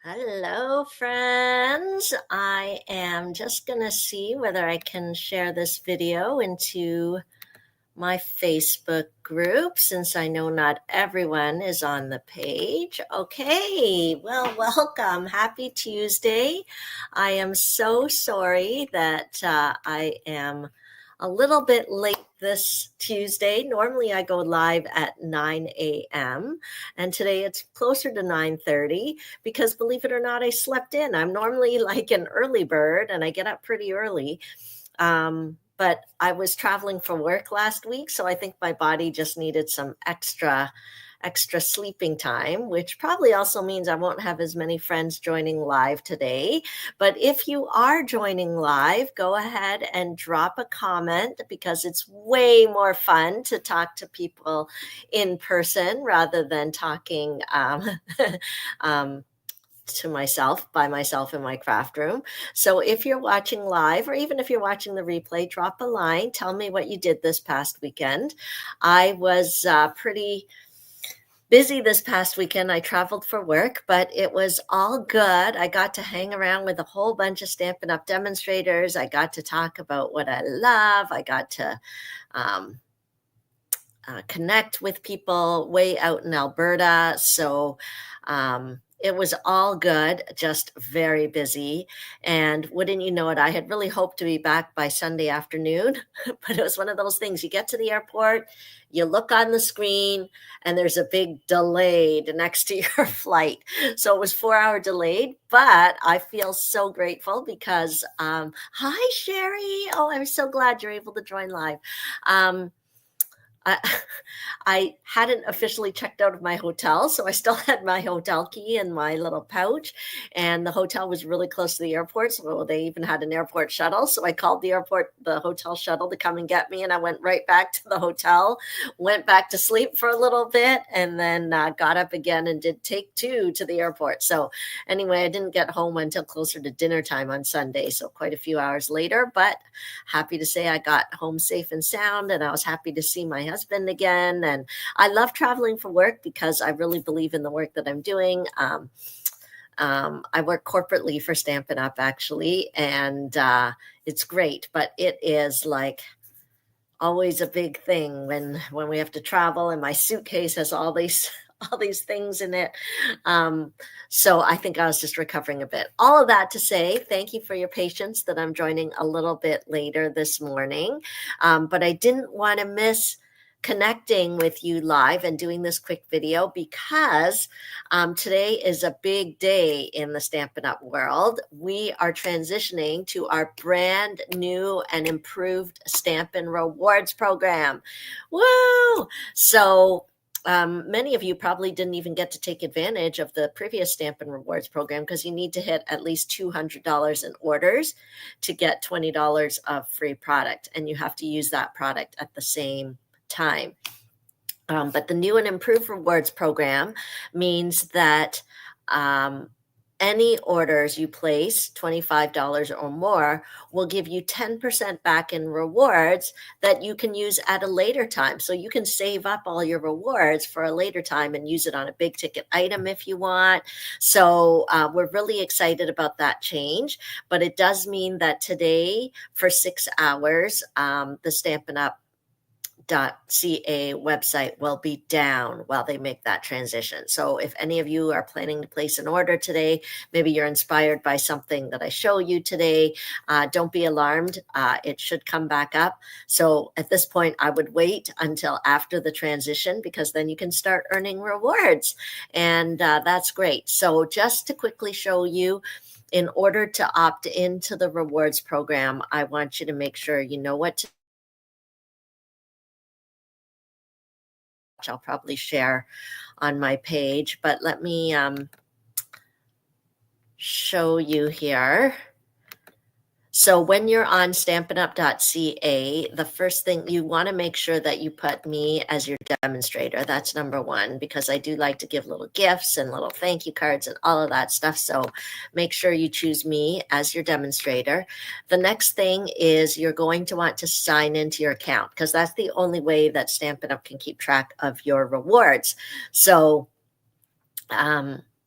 Hello, friends. I am just going to see whether I can share this video into my Facebook group since I know not everyone is on the page. Okay, well, welcome. Happy Tuesday. I am so sorry that I am a little bit late this Tuesday. Normally I go live at 9 a.m. and today it's closer to 9:30 because believe it or not, I slept in. I'm normally like an early bird and I get up pretty early. But I was traveling for work last week, so I think my body just needed some extra sleeping time, which probably also means I won't have as many friends joining live today. But if you are joining live, go ahead and drop a comment because it's way more fun to talk to people in person rather than talking um, to myself by myself in my craft room. So if you're watching live or even if you're watching the replay, drop a line. Tell me what you did this past weekend. I was pretty busy this past weekend. I traveled for work, but it was all good. I got to hang around with a whole bunch of Stampin' Up! Demonstrators. I got to talk about what I love. I got to um, connect with people way out in Alberta. So it was all good, just very busy. And wouldn't you know it, I had really hoped to be back by Sunday afternoon, but it was one of those things. You get to the airport, you look on the screen, and there's a big delayed next to your flight. So it was 4 hour delayed, but I feel so grateful because, hi, Sherry. Oh, I'm so glad you're able to join live. I, I hadn't officially checked out of my hotel, so I still had my hotel key in my little pouch. And the hotel was really close to the airport, so they even had an airport shuttle. So I called the hotel shuttle to come and get me, and I went right back to the hotel, went back to sleep for a little bit, and then got up again and did take two to the airport. So anyway, I didn't get home until closer to dinner time on Sunday, so quite a few hours later, but happy to say I got home safe and sound, and I was happy to see my husband again. And I love traveling for work because I really believe in the work that I'm doing. I work corporately for Stampin' Up! Actually, and it's great, but it is like always a big thing when we have to travel, and my suitcase has all these things in it. So I think I was just recovering a bit. All of that to say, thank you for your patience that I'm joining a little bit later this morning. But I didn't want to miss connecting with you live and doing this quick video because today is a big day in the Stampin' Up! World. We are transitioning to our brand new and improved Stampin' Rewards program. Woo! So many of you probably didn't even get to take advantage of the previous Stampin' Rewards program because you need to hit at least $200 in orders to get $20 of free product, and you have to use that product at the same time. But the new and improved rewards program means that any orders you place, $25 or more, will give you 10% back in rewards that you can use at a later time. So you can save up all your rewards for a later time and use it on a big ticket item if you want. So we're really excited about that change. But it does mean that today, for 6 hours, the Stampin' Up! .ca website will be down while they make that transition. So if any of you are planning to place an order today, maybe you're inspired by something that I show you today, don't be alarmed. It should come back up. So at this point, I would wait until after the transition because then you can start earning rewards. And that's great. So just to quickly show you, in order to opt into the rewards program, I want you to make sure you know what to I'll probably share on my page, but let me show you here. So when you're on stampinup.ca, the first thing you want to make sure that you put me as your demonstrator. That's number one, because I do like to give little gifts and little thank you cards and all of that stuff. So make sure you choose me as your demonstrator. The next thing is you're going to want to sign into your account because that's the only way that Stampin' Up! Can keep track of your rewards. So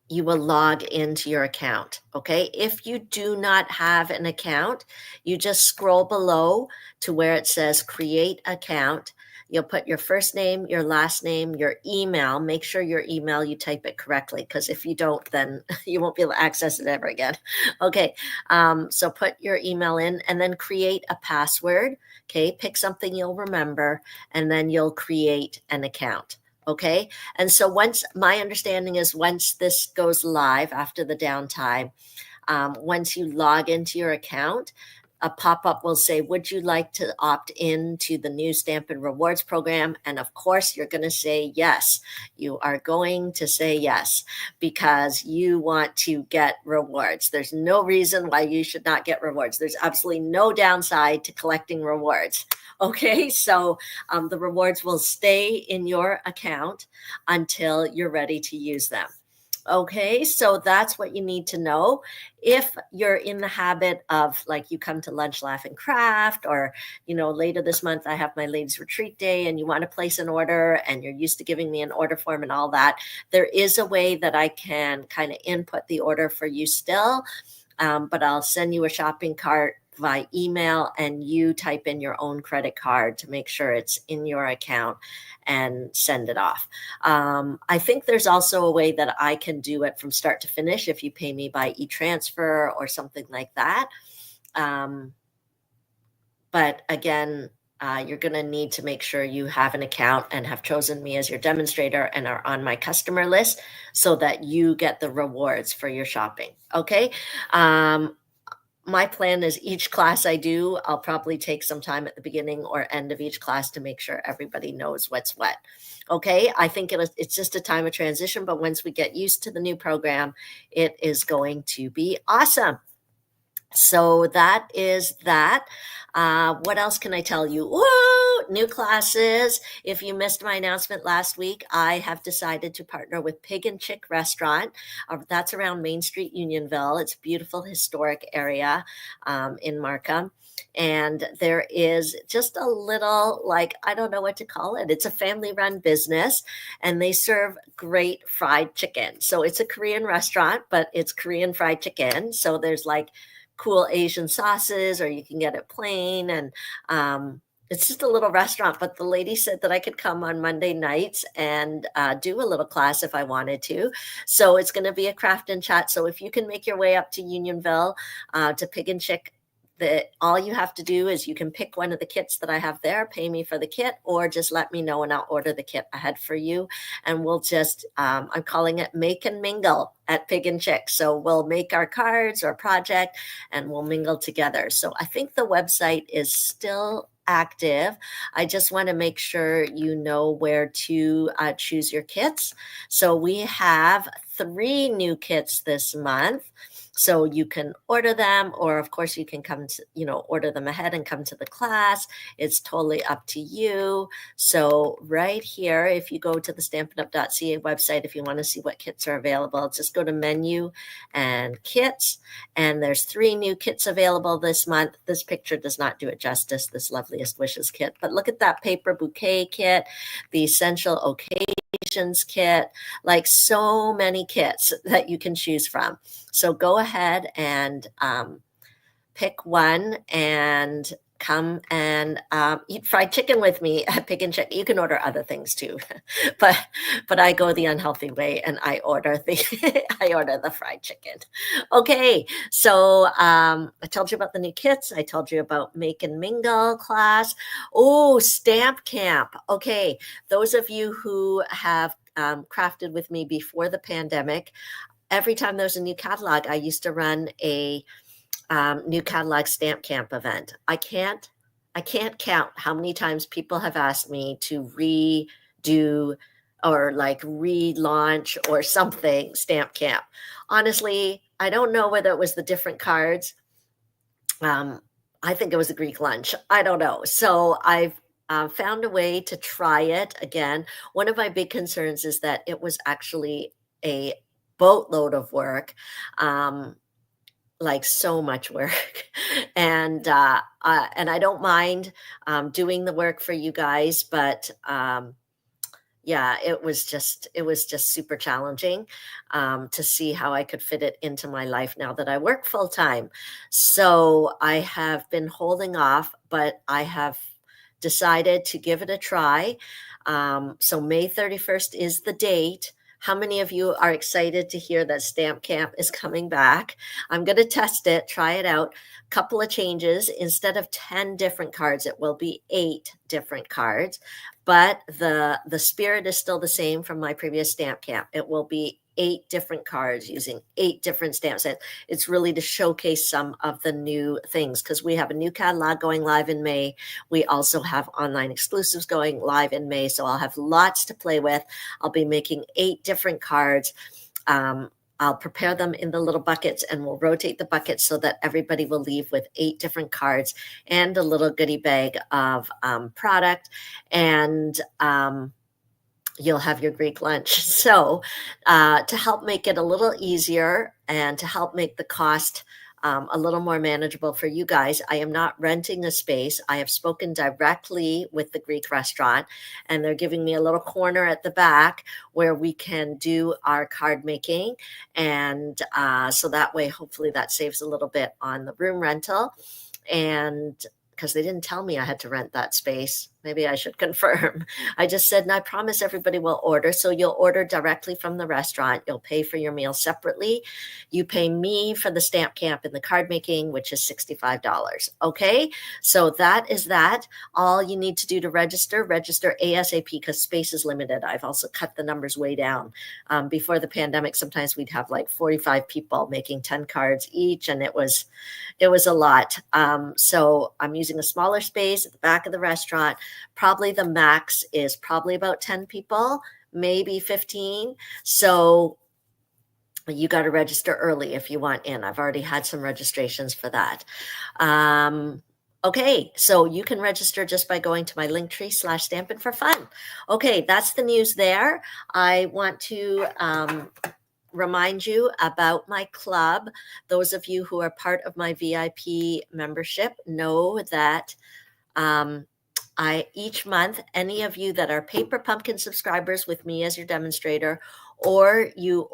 you will log into your account. Okay. If you do not have an account, you just scroll below to where it says create account. You'll put your first name, your last name, your email. Make sure your email, you type it correctly, because if you don't, then you won't be able to access it ever again. Okay. So put your email in and then create a password. Okay. Pick something you'll remember, and then you'll create an account. Okay. And so once, my understanding is once this goes live after the downtime, once you log into your account, a pop-up will say, would you like to opt in to the new Stampin' Rewards program? And of course, you're going to say yes. You are going to say yes because you want to get rewards. There's no reason why you should not get rewards. There's absolutely no downside to collecting rewards. Okay, so the rewards will stay in your account until you're ready to use them. Okay, so that's what you need to know. If you're in the habit of, like, you come to Lunch, Laugh, and Craft, or, later this month I have my ladies retreat day and you want to place an order and you're used to giving me an order form and all that, there is a way that I can kind of input the order for you still. But I'll send you a shopping cart by email and you type in your own credit card to make sure it's in your account and send it off. I think there's also a way that I can do it from start to finish if you pay me by e-transfer or something like that. But again, you're going to need to make sure you have an account and have chosen me as your demonstrator and are on my customer list so that you get the rewards for your shopping. Okay. My plan is each class I do, I'll probably take some time at the beginning or end of each class to make sure everybody knows what's what. Okay, I think it's just a time of transition, but once we get used to the new program, it is going to be awesome. So that is that. What else can I tell you? Woo! New classes. If you missed my announcement last week, I have decided to partner with Pig and Chick Restaurant. That's around Main Street, Unionville. It's a beautiful historic area in Markham. And there is just a little, like, I don't know what to call it. It's a family run business and they serve great fried chicken. So it's a Korean restaurant, but it's Korean fried chicken. So there's like cool Asian sauces, or you can get it plain. And it's just a little restaurant. But the lady said that I could come on Monday nights and do a little class if I wanted to. So it's going to be a craft and chat. So if you can make your way up to Unionville to Pig and Chick, all you have to do is you can pick one of the kits that I have there, pay me for the kit, or just let me know and I'll order the kit ahead for you. And we'll just, I'm calling it Make and Mingle at Pig and Chick. So we'll make our cards or project and we'll mingle together. So I think the website is still active. I just want to make sure you know where to choose your kits. So we have 3 new kits this month. So you can order them, or of course you can come to, order them ahead and come to the class. It's totally up to you. So right here, if you go to the stampinup.ca website, if you want to see what kits are available, just go to menu and kits. And there's 3 new kits available this month. This picture does not do it justice, this Loveliest Wishes kit, but look at that paper bouquet kit, the essential occasions kit, like so many kits that you can choose from. So go ahead and pick one and come and eat fried chicken with me at Pig and Chick. You can order other things too, but I go the unhealthy way and I order the fried chicken. Okay, so I told you about the new kits. I told you about Make and Mingle class. Oh, Stamp Camp. Okay, those of you who have crafted with me before the pandemic, every time there was a new catalog, I used to run a new catalog Stamp Camp event. I can't count how many times people have asked me to redo or like relaunch or something Stamp Camp. Honestly, I don't know whether it was the different cards. I think it was a Greek lunch. I don't know. So I've found a way to try it again. One of my big concerns is that it was actually a boatload of work. Like so much work. And I don't mind doing the work for you guys, but Yeah, it was just super challenging, to see how I could fit it into my life now that I work full time. So I have been holding off, but I have decided to give it a try. So May 31st is the date. How many of you are excited to hear that Stamp Camp is coming back? I'm going to test it, try it out. Couple of changes. Instead of 10 different cards, it will be 8 different cards, but the spirit is still the same from my previous stamp camp. It will be 8 different cards using 8 different stamp sets. It's really to showcase some of the new things because we have a new catalog going live in May. We also have online exclusives going live in May, so I'll have lots to play with. I'll be making 8 different cards. um, I'll prepare them in the little buckets and we'll rotate the buckets so that everybody will leave with 8 different cards and a little goodie bag of product. And you'll have your Greek lunch. So, to help make it a little easier and to help make the cost a little more manageable for you guys, I am not renting a space. I have spoken directly with the Greek restaurant, and they're giving me a little corner at the back where we can do our card making. And so that way, hopefully, that saves a little bit on the room rental. And because they didn't tell me I had to rent that space. Maybe I should confirm. I just said, and I promise everybody will order. So you'll order directly from the restaurant. You'll pay for your meal separately. You pay me for the stamp camp and the card making, which is $65. Okay. So that is that. All you need to do to register ASAP because space is limited. I've also cut the numbers way down. Before the pandemic, sometimes we'd have like 45 people making 10 cards each, and it was a lot. So I'm using a smaller space at the back of the restaurant. Probably the max is probably about 10 people, maybe 15. So you got to register early if you want in. I've already had some registrations for that. Okay, so you can register just by going to my Linktree/Stampin' for Fun. Okay, that's the news there. I want to remind you about my club. Those of you who are part of my VIP membership know that each month, any of you that are Paper Pumpkin subscribers with me as your demonstrator, or you're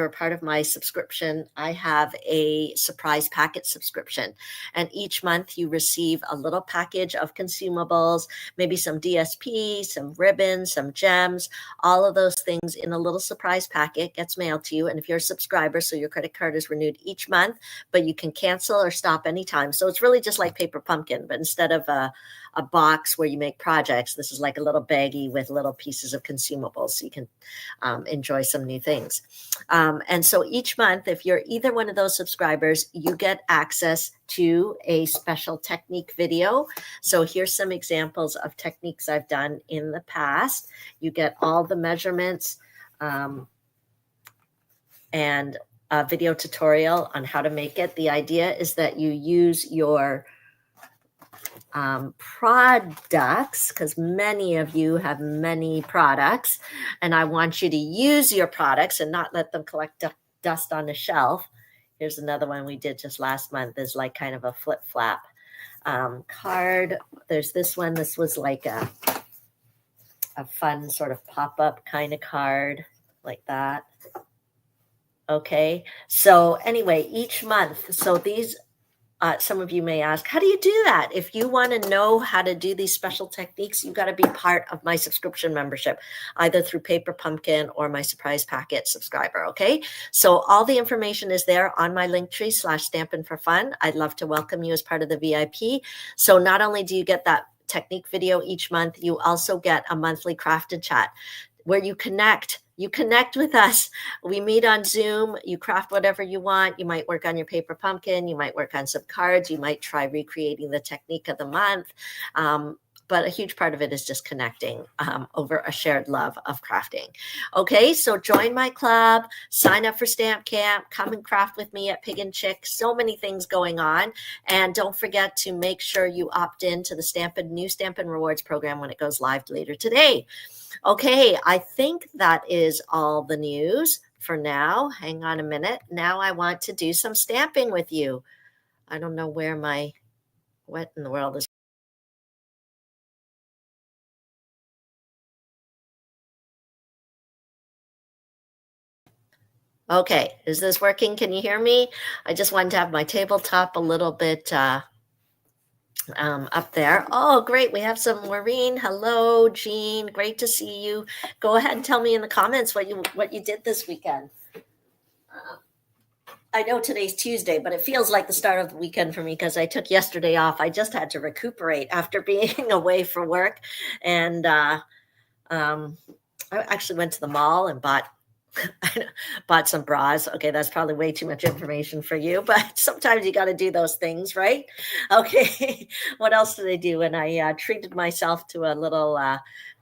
a part of my subscription, I have a surprise packet subscription. And each month you receive a little package of consumables, maybe some DSP, some ribbons, some gems, all of those things in a little surprise packet gets mailed to you. And if you're a subscriber, so your credit card is renewed each month, but you can cancel or stop anytime. So it's really just like Paper Pumpkin, but instead of a box where you make projects, this is like a little baggie with little pieces of consumables so you can enjoy some new things. And so each month, if you're either one of those subscribers, you get access to a special technique video. So here's some examples of techniques I've done in the past. You get all the measurements and a video tutorial on how to make it. The idea is that you use your products, because many of you have many products, and I want you to use your products and not let them collect dust on the shelf. Here's another one we did just last month. Is like kind of a flip flap card. There's this one. This was like a fun sort of pop up kind of card like that. Okay. So anyway, each month. So these some of you may ask, how do you do that? If you want to know how to do these special techniques, you got to be part of my subscription membership, either through Paper Pumpkin or my surprise packet subscriber. Okay. So all the information is there on my Linktree/Stampin' for Fun. I'd love to welcome you as part of the VIP. So not only do you get that technique video each month, you also get a monthly craft and chat where you connect with us. We meet on Zoom. You craft whatever you want. You might work on your Paper Pumpkin. You might work on some cards. You might try recreating the technique of the month. But a huge part of it is just connecting over a shared love of crafting. Okay, so join my club, sign up for Stamp Camp, come and craft with me at Pig and Chick. So many things going on. And don't forget to make sure you opt in to the new Stampin' Rewards program when it goes live later today. Okay, I think that is all the news for now. Hang on a minute. Now I want to do some stamping with you. I don't know where what in the world is Okay, is this working? Can you hear me? I just wanted to have my tabletop a little bit up there. Oh, great. We have some Maureen. Hello, Jean. Great to see you. Go ahead and tell me in the comments what you did this weekend. Uh, I know today's Tuesday, but it feels like the start of the weekend for me because I took yesterday off. I just had to recuperate after being away for work, and um, I actually went to the mall and bought some bras. Okay, that's probably way too much information for you, but sometimes you got to do those things, right? Okay, what else did I do? And I treated myself to a little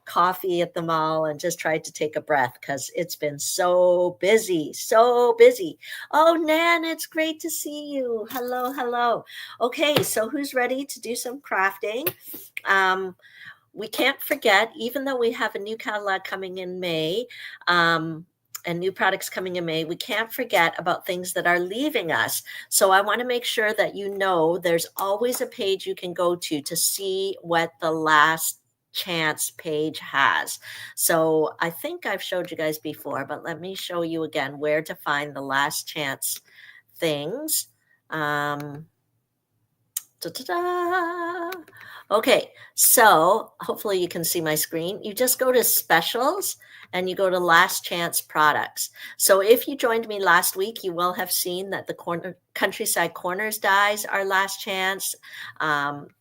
coffee at the mall and just tried to take a breath because it's been so busy, so busy. Oh, Nan, it's great to see you. Hello, hello. Okay, so who's ready to do some crafting? Um, we can't forget, even though we have a new catalog coming in May, and new products coming in May, we can't forget about things that are leaving us. So I want to make sure that you know there's always a page you can go to see what the last chance page has. So I think I've showed you guys before, but let me show you again where to find the last chance things. Da-da-da. Okay, so hopefully you can see my screen. You just go to specials and you go to last chance products. So if you joined me last week, you will have seen that the Countryside Corners dies are last chance,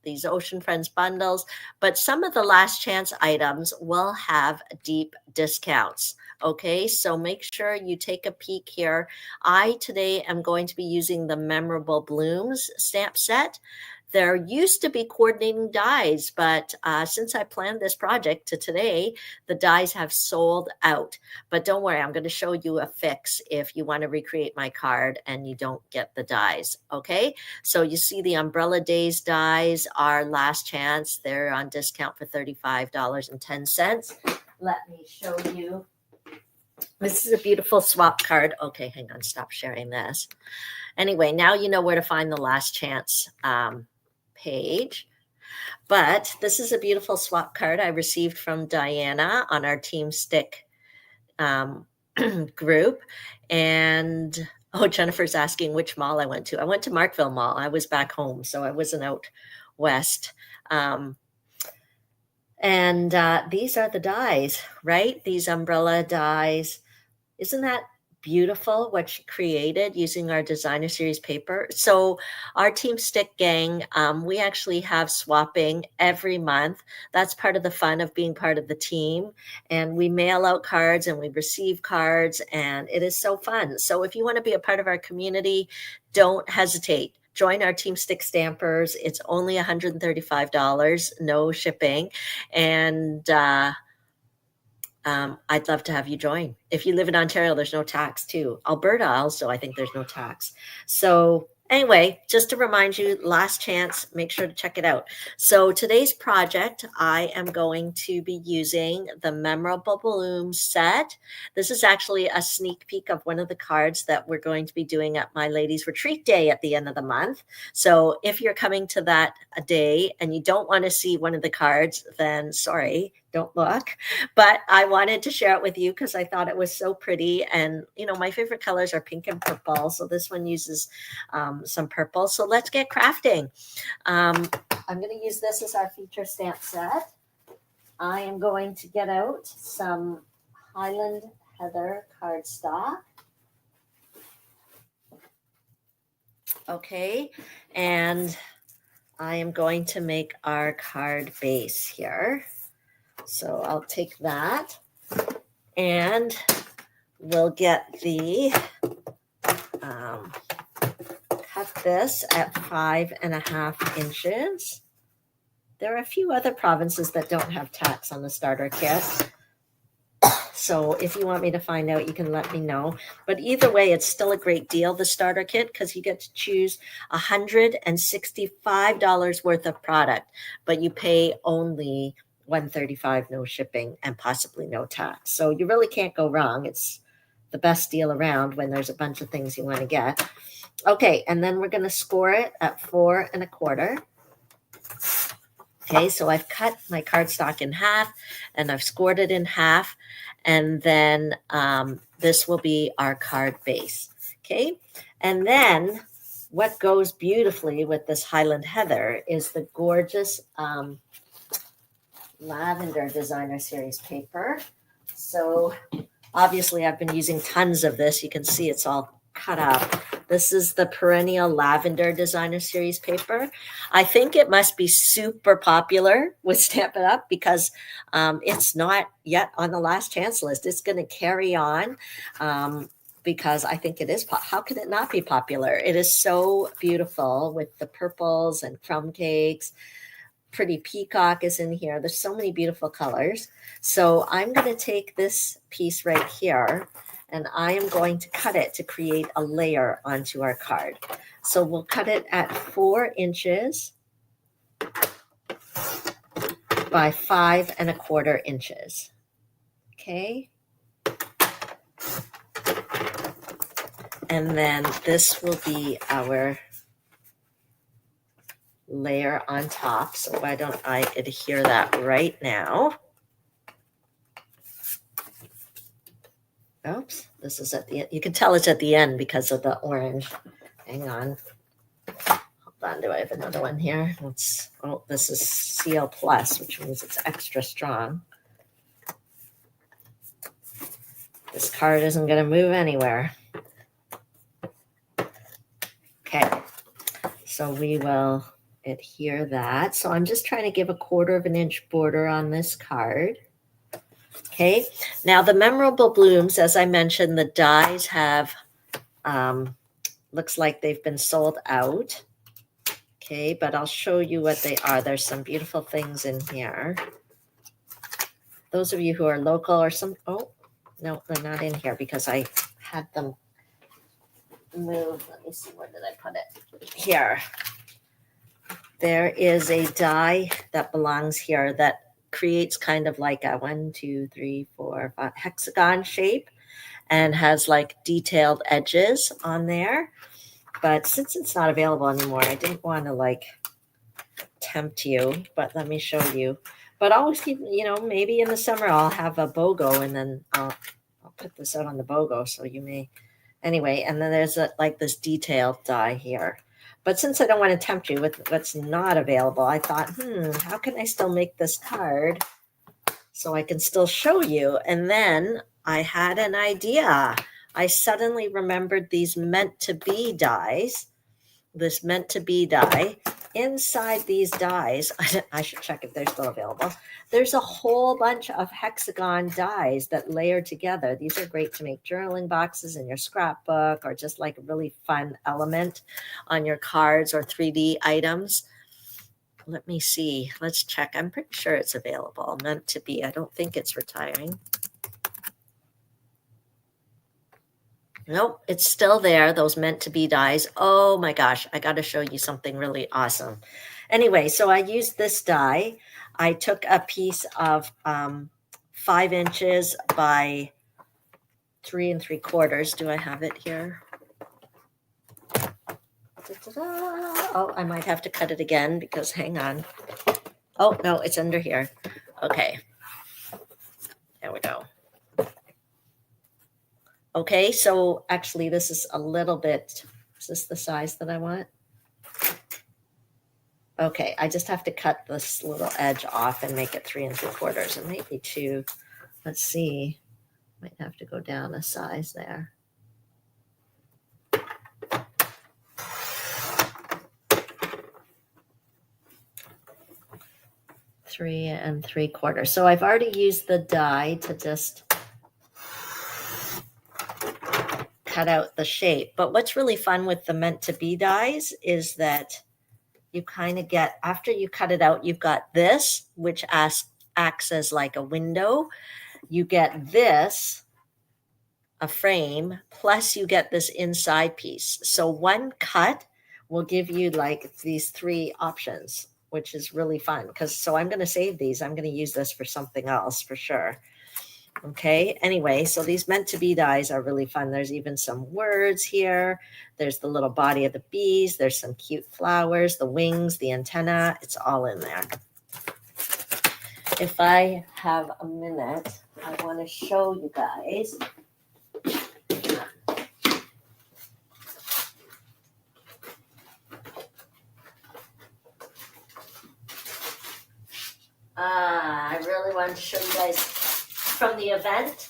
these Ocean Friends bundles, but some of the last chance items will have deep discounts. Okay, so make sure you take a peek here. I today am going to be using the Memorable Blooms stamp set. There used to be coordinating dies, but since I planned this project to today, the dies have sold out. But don't worry, I'm going to show you a fix if you want to recreate my card and you don't get the dies. Okay, so you see the Umbrella Days dies are last chance. They're on discount for $35.10. Let me show you. This is a beautiful swap card. Okay, hang on, stop sharing this. Anyway, now you know where to find the last chance page. But this is a beautiful swap card I received from Diana on our Team Stick group. And oh, Jennifer's asking which mall I went to. I went to Markville Mall. I was back home, so I wasn't out west. And these are the dies, right? These umbrella dies. Isn't that beautiful what she created using our designer series paper? So our Team Stick gang, we actually have swapping every month. That's part of the fun of being part of the team. And we mail out cards and we receive cards, and it is so fun. So if you want to be a part of our community, don't hesitate. Join our Team Stick Stampers. It's only $135, no shipping. And I'd love to have you join. If you live in Ontario, there's no tax too. Alberta also, I think there's no tax. So anyway, just to remind you, last chance, make sure to check it out. So today's project, I am going to be using the Memorable Bloom set. This is actually a sneak peek of one of the cards that we're going to be doing at my ladies retreat day at the end of the month. So if you're coming to that day and you don't want to see one of the cards, then sorry, don't look. But I wanted to share it with you because I thought it was so pretty. And, you know, my favorite colors are pink and purple. So this one uses some purple. So let's get crafting. I'm going to use this as our feature stamp set. I am going to get out some Highland Heather cardstock. Okay. And I am going to make our card base here. So I'll take that and we'll get the, cut this at 5.5 inches. There are a few other provinces that don't have tax on the starter kit. So if you want me to find out, you can let me know. But either way, it's still a great deal, the starter kit, because you get to choose $165 worth of product, but you pay only $135, no shipping, and possibly no tax. So you really can't go wrong. It's the best deal around when there's a bunch of things you want to get. Okay, and then we're going to score it at 4.25. Okay, so I've cut my cardstock in half and I've scored it in half. And then this will be our card base. Okay. And then what goes beautifully with this Highland Heather is the gorgeous Lavender Designer Series paper. So obviously I've been using tons of this. You can see it's all cut up. This is the Perennial Lavender Designer Series paper. I think it must be super popular with Stampin' Up! Because it's not yet on the last chance list. It's going to carry on because I think it is. How could it not be popular? It is so beautiful with the purples and crumb cakes. Pretty peacock is in here. There's so many beautiful colors. So I'm going to take this piece right here and I am going to cut it to create a layer onto our card. So we'll cut it at 4 inches by 5¼ inches. Okay. And then this will be our layer on top. So why don't I adhere that right now? Oops, this is at the end. You can tell it's at the end because of the orange. Hang on. Hold on, do I have another one here? This is CL Plus, which means it's extra strong. This card isn't going to move anywhere. Okay, so we will adhere that. So I'm just trying to give a 1/4 inch border on this card. Okay, now the Memorable Blooms, as I mentioned, the dies have, looks like they've been sold out. Okay, but I'll show you what they are. There's some beautiful things in here. Those of you who are local or oh, no, they're not in here because I had them move. Let me see, where did I put it? Here. There is a die that belongs here that creates kind of like a 1, 2, 3, 4, 5 hexagon shape and has like detailed edges on there. But since it's not available anymore, I didn't want to like tempt you, but let me show you. But always keep, maybe in the summer I'll have a BOGO and then I'll put this out on the BOGO. So you may, anyway, and then there's like this detailed die here. But since I don't want to tempt you with what's not available, I thought, how can I still make this card so I can still show you? And then I had an idea. I suddenly remembered these meant to be dies, this meant to be die. Inside these dies, I should check if they're still available. There's a whole bunch of hexagon dies that layer together. These are great to make journaling boxes in your scrapbook or just like a really fun element on your cards or 3D items. Let me see. Let's check. I'm pretty sure it's available. Meant to be. I don't think it's retiring. Nope, it's still there, those meant to be dies. Oh my gosh, I got to show you something really awesome. Anyway, so I used this die. I took a piece of 5 inches by 3 3/4. Do I have it here? Oh, I might have to cut it again because hang on. Oh, no, it's under here. Okay. There we go. Okay, so actually this is a little bit, is this the size that I want? Okay, I just have to cut this little edge off and make it 3 3/4 and maybe 2. Let's see, might have to go down a size there. Three and 3/4. So I've already used the die to just cut out the shape. But what's really fun with the meant to be dies is that you kind of get, after you cut it out, you've got this, which acts as like a window. You get this, a frame, plus you get this inside piece. So one cut will give you like these 3 options, which is really fun. So I'm going to save these. I'm going to use this for something else for sure. Okay, anyway, so these meant to be dies are really fun. There's even some words here. There's the little body of the bees. There's some cute flowers, the wings, the antenna. It's all in there. If I have a minute, I want to show you guys. I really want to show you guys from the event.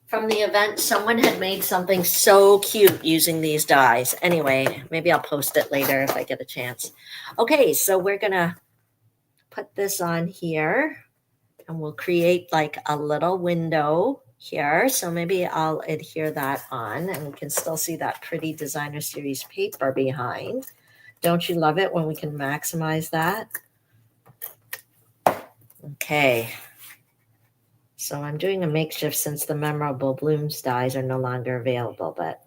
From the event, someone had made something so cute using these dies. Anyway, maybe I'll post it later if I get a chance. Okay, so we're going to put this on here and we'll create like a little window here. So maybe I'll adhere that on and we can still see that pretty designer series paper behind. Don't you love it when we can maximize that? Okay. So I'm doing a makeshift since the memorable blooms dies are no longer available, but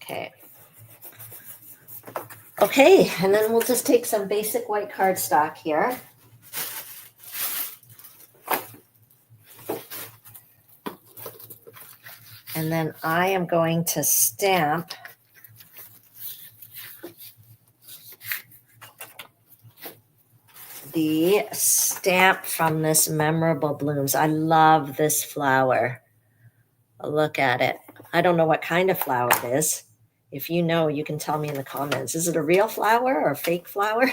okay. Okay, and then we'll just take some basic white cardstock here. And then I am going to stamp the stamp from this memorable blooms. I love this flower. Look at it. I don't know what kind of flower it is. If you know, you can tell me in the comments. Is it a real flower or a fake flower?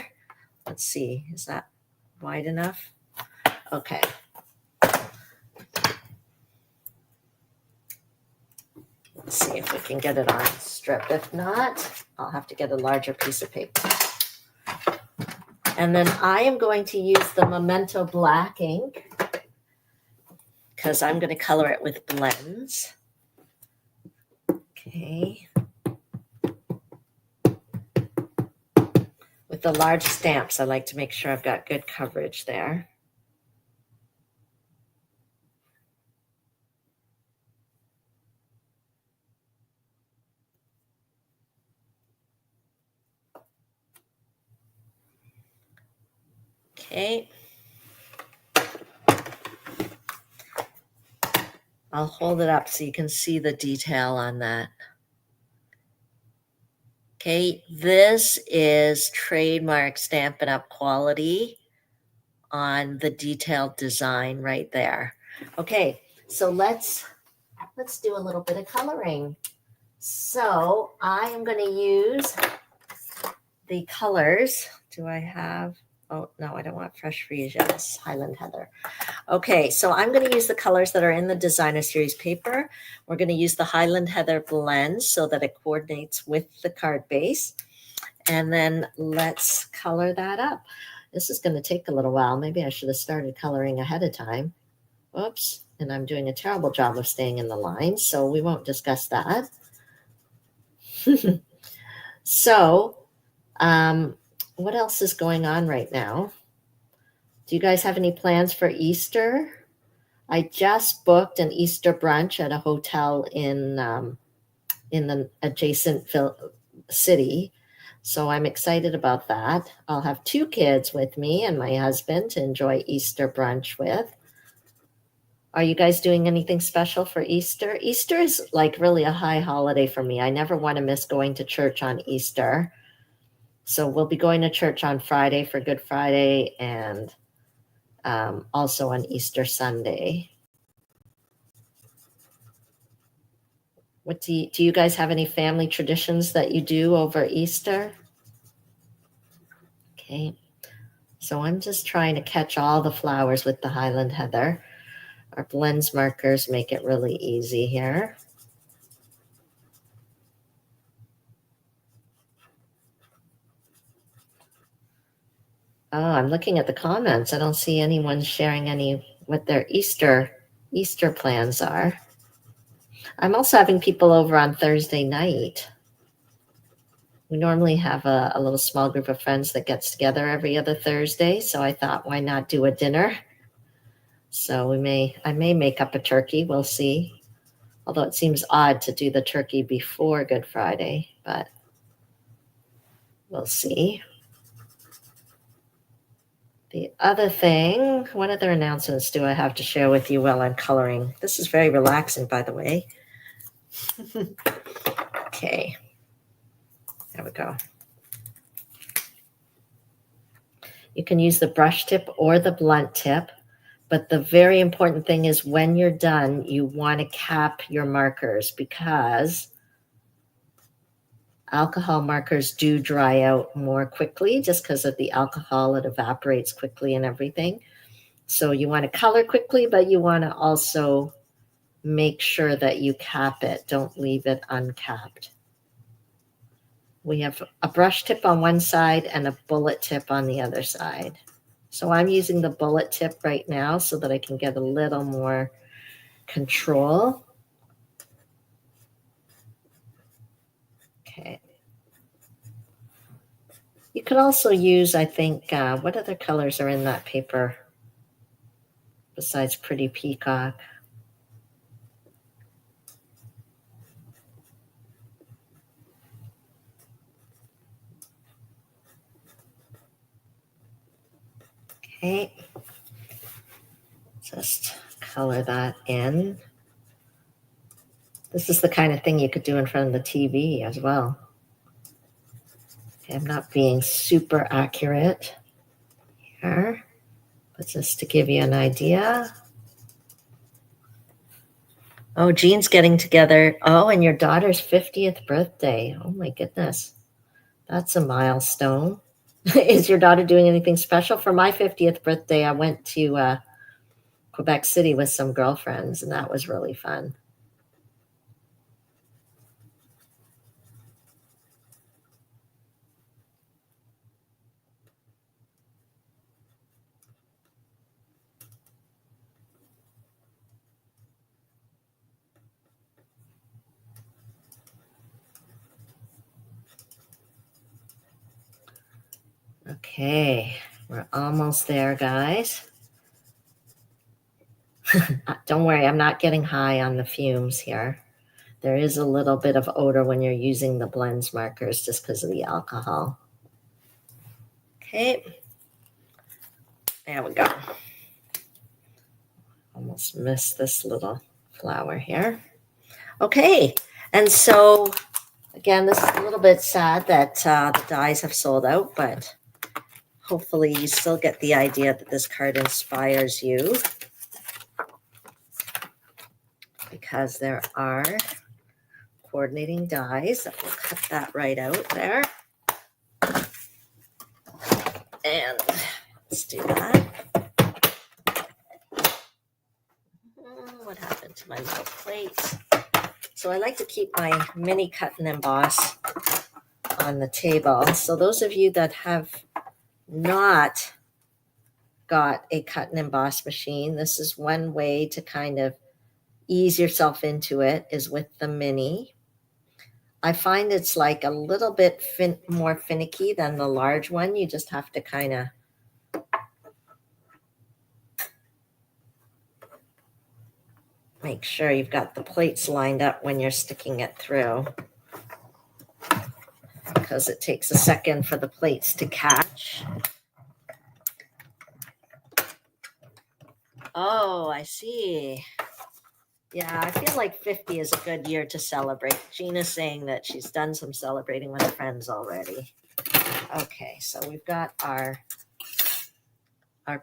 Let's see. Is that wide enough? Okay. Let's see if we can get it on strip. If not, I'll have to get a larger piece of paper. And then I am going to use the Memento black ink because I'm going to color it with blends. Okay. With the large stamps, I like to make sure I've got good coverage there. Okay. I'll hold it up so you can see the detail on that. Okay, this is trademark Stampin' Up! Quality on the detailed design right there. Okay, so let's do a little bit of coloring. So I am going to use the colors. Do I have? Oh, no, I don't want fresh freesias, Highland Heather. Okay, so I'm going to use the colors that are in the designer series paper. We're going to use the Highland Heather blend so that it coordinates with the card base. And then let's color that up. This is going to take a little while. Maybe I should have started coloring ahead of time. Oops, and I'm doing a terrible job of staying in the line, so we won't discuss that. So, what else is going on right now? Do you guys have any plans for Easter? I just booked an Easter brunch at a hotel in the adjacent city. So I'm excited about that. I'll have 2 kids with me and my husband to enjoy Easter brunch with. Are you guys doing anything special for Easter? Easter is like really a high holiday for me. I never want to miss going to church on Easter. So we'll be going to church on Friday for Good Friday and also on Easter Sunday. What do you guys have any family traditions that you do over Easter? Okay, so I'm just trying to catch all the flowers with the Highland Heather. Our blends markers make it really easy here. Oh, I'm looking at the comments. I don't see anyone sharing what their Easter plans are. I'm also having people over on Thursday night. We normally have a little small group of friends that gets together every other Thursday, so I thought, why not do a dinner? So I may make up a turkey. We'll see. Although it seems odd to do the turkey before Good Friday, but we'll see. The other thing, what other announcements do I have to share with you while I'm coloring? This is very relaxing, by the way. Okay, there we go. You can use the brush tip or the blunt tip, but the very important thing is when you're done, you want to cap your markers because alcohol markers do dry out more quickly just because of the alcohol. It evaporates quickly and everything. So you want to color quickly, but you want to also make sure that you cap it. Don't leave it uncapped. We have a brush tip on one side and a bullet tip on the other side. So I'm using the bullet tip right now so that I can get a little more control. Okay. You could also use, I think, what other colors are in that paper besides Pretty Peacock? Okay. Just color that in. This is the kind of thing you could do in front of the TV as well. Okay, I'm not being super accurate here, but just to give you an idea. Oh, Jean's getting together. Oh, and your daughter's 50th birthday. Oh my goodness. That's a milestone. Is your daughter doing anything special? For my 50th birthday, I went to Quebec City with some girlfriends, and that was really fun. Okay, we're almost there, guys. Don't worry, I'm not getting high on the fumes here. There is a little bit of odor when you're using the blends markers just because of the alcohol. Okay, there we go. Almost missed this little flower here. Okay, and so again, this is a little bit sad that the dies have sold out, but hopefully you still get the idea that this card inspires you because there are coordinating dies that will cut that right out there. And let's do that. What happened to my little plate? So I like to keep my mini cut and emboss on the table. So those of you that have not got a cut and emboss machine, this is one way to kind of ease yourself into it is with the mini. I find it's like a little bit more finicky than the large one. You just have to kind of make sure you've got the plates lined up when you're sticking it through, because it takes a second for the plates to catch. Oh, I see. Yeah, I feel like 50 is a good year to celebrate. Gina's saying that she's done some celebrating with her friends already. Okay, so we've got our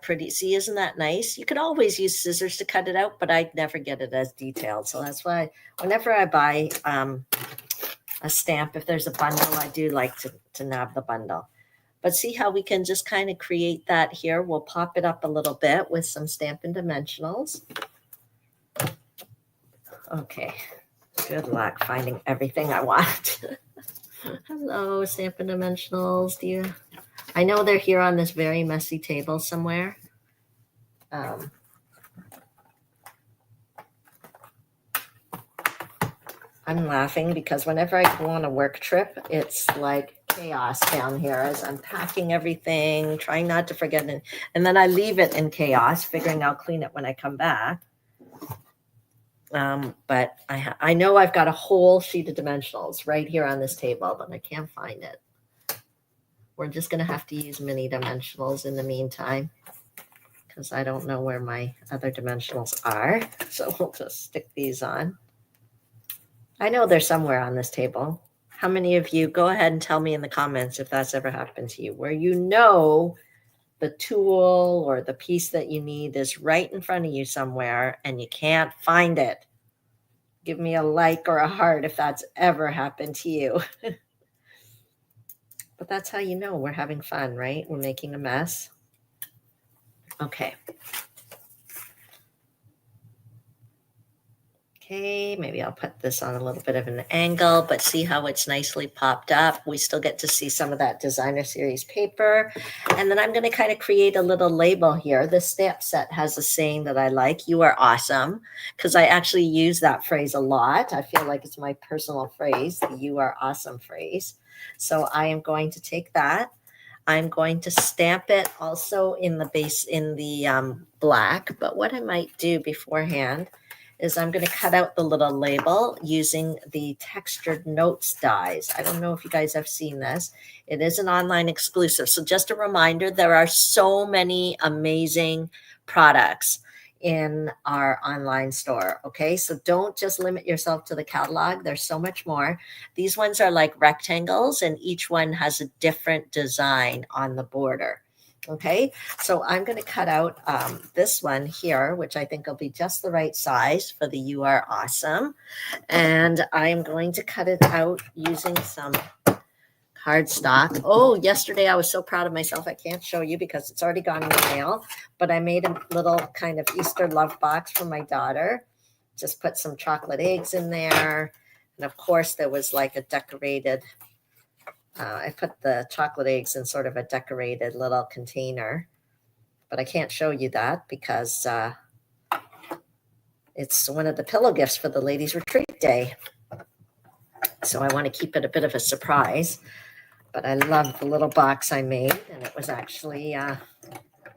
pretty, see, isn't that nice? You could always use scissors to cut it out, but I'd never get it as detailed. So that's why whenever I buy a stamp, if there's a bundle, I do like to nab the bundle. But see how we can just kind of create that here. We'll pop it up a little bit with some Stampin' Dimensionals. Okay, good luck finding everything I want. Hello, Stampin' Dimensionals, dear. I know they're here on this very messy table somewhere. I'm laughing because whenever I go on a work trip, it's like chaos down here as I'm packing everything, trying not to forget it. And then I leave it in chaos, figuring I'll clean it when I come back. But I know I've got a whole sheet of dimensionals right here on this table, but I can't find it. We're just going to have to use mini dimensionals in the meantime because I don't know where my other dimensionals are. So we'll just stick these on. I know they're somewhere on this table. How many of you, go ahead and tell me in the comments if that's ever happened to you, where you know the tool or the piece that you need is right in front of you somewhere and you can't find it. Give me a like or a heart if that's ever happened to you. But that's how you know we're having fun, right? We're making a mess. Okay. Okay, maybe I'll put this on a little bit of an angle, but see how it's nicely popped up. We still get to see some of that designer series paper. And then I'm going to kind of create a little label here. This stamp set has a saying that I like, "You are awesome," because I actually use that phrase a lot. I feel like it's my personal phrase, the "you are awesome" phrase. So I am going to take that. I'm going to stamp it also in the base, in the black. But what I might do beforehand is I'm going to cut out the little label using the textured notes dies. I don't know if you guys have seen this. It is an online exclusive. So just a reminder, there are so many amazing products in our online store. Okay, so don't just limit yourself to the catalog. There's so much more. These ones are like rectangles and each one has a different design on the border. Okay, so I'm going to cut out this one here, which I think will be just the right size for the "You Are Awesome." And I'm going to cut it out using some cardstock. Oh, yesterday I was so proud of myself. I can't show you because it's already gone in the mail, but I made a little kind of Easter love box for my daughter. Just put some chocolate eggs in there. And of course, there was like a decorated, I put the chocolate eggs in sort of a decorated little container, but I can't show you that because it's one of the pillow gifts for the ladies' retreat day. So I want to keep it a bit of a surprise. But I love the little box I made, and it was actually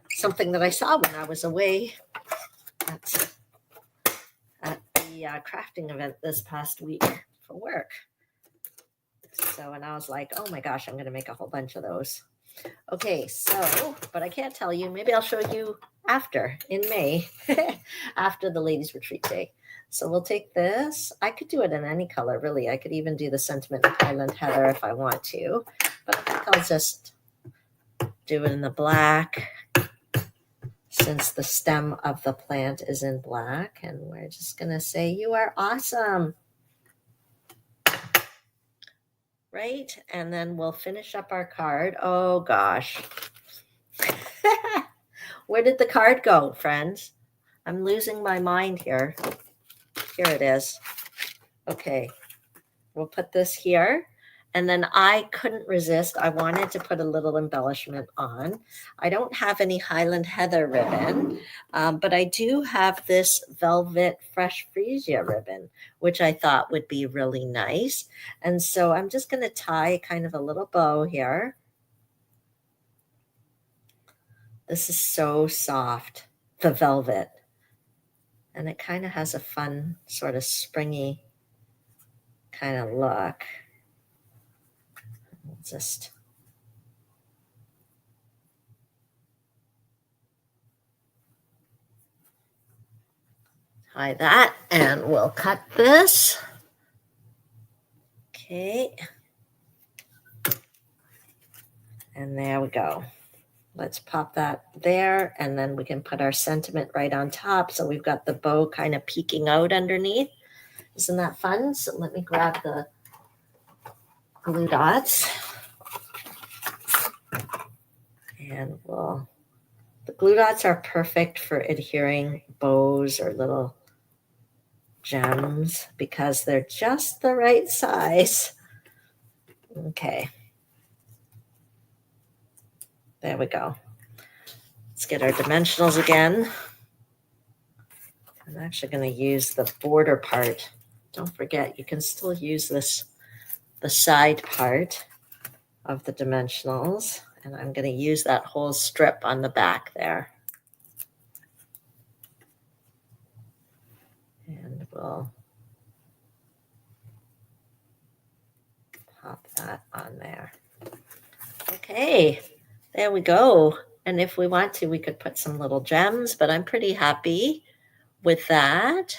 something that I saw when I was away at the crafting event this past week for work. So, and I was like, oh my gosh, I'm going to make a whole bunch of those. Okay, so, but I can't tell you. Maybe I'll show you after, in May, after the ladies' retreat day. So we'll take this. I could do it in any color, really. I could even do the Sentiment Highland Heather if I want to. But I think I'll just do it in the black since the stem of the plant is in black. And we're just going to say, "You are awesome." Right? And then we'll finish up our card. Oh, gosh. Where did the card go, friends? I'm losing my mind here. Here it is. Okay. We'll put this here. And then I couldn't resist. I wanted to put a little embellishment on. I don't have any Highland Heather ribbon, but I do have this velvet fresh freesia ribbon, which I thought would be really nice. And so I'm just going to tie kind of a little bow here. This is so soft, the velvet. And it kind of has a fun sort of springy kind of look. Just tie that and we'll cut this. Okay. And there we go. Let's pop that there and then we can put our sentiment right on top. So we've got the bow kind of peeking out underneath. Isn't that fun? So let me grab the glue dots. And the glue dots are perfect for adhering bows or little gems because they're just the right size. Okay. There we go. Let's get our dimensionals again. I'm actually going to use the border part. Don't forget, you can still use this, the side part of the dimensionals. And I'm going to use that whole strip on the back there. And we'll pop that on there. Okay, there we go. And if we want to, we could put some little gems, but I'm pretty happy with that.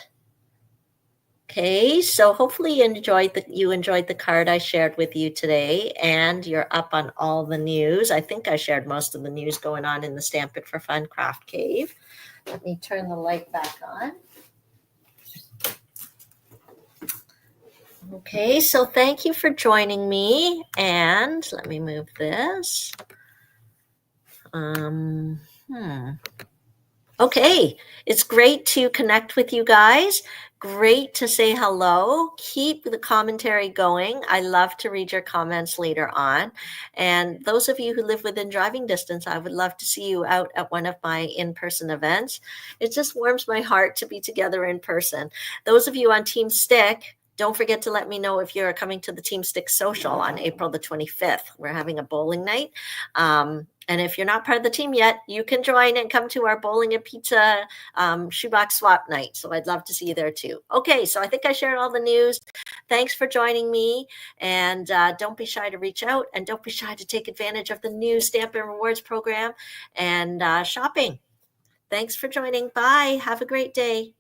Okay, so hopefully you enjoyed the card I shared with you today, and you're up on all the news. I think I shared most of the news going on in the Stamp It for Fun Craft Cave. Let me turn the light back on. Okay, so thank you for joining me, and let me move this. Um, hmm. Okay, it's great to connect with you guys. Great to say hello. Keep the commentary going. I love to read your comments later on. And those of you who live within driving distance, I would love to see you out at one of my in-person events. It just warms my heart to be together in person. Those of you on Team Stick, don't forget to let me know if you're coming to the Team Stick Social on April the 25th. We're having a bowling night. And if you're not part of the team yet, you can join and come to our bowling and pizza shoebox swap night. So I'd love to see you there too. Okay, so I think I shared all the news. Thanks for joining me. And don't be shy to reach out, and don't be shy to take advantage of the new Stamp and Rewards program and shopping. Thanks for joining. Bye. Have a great day.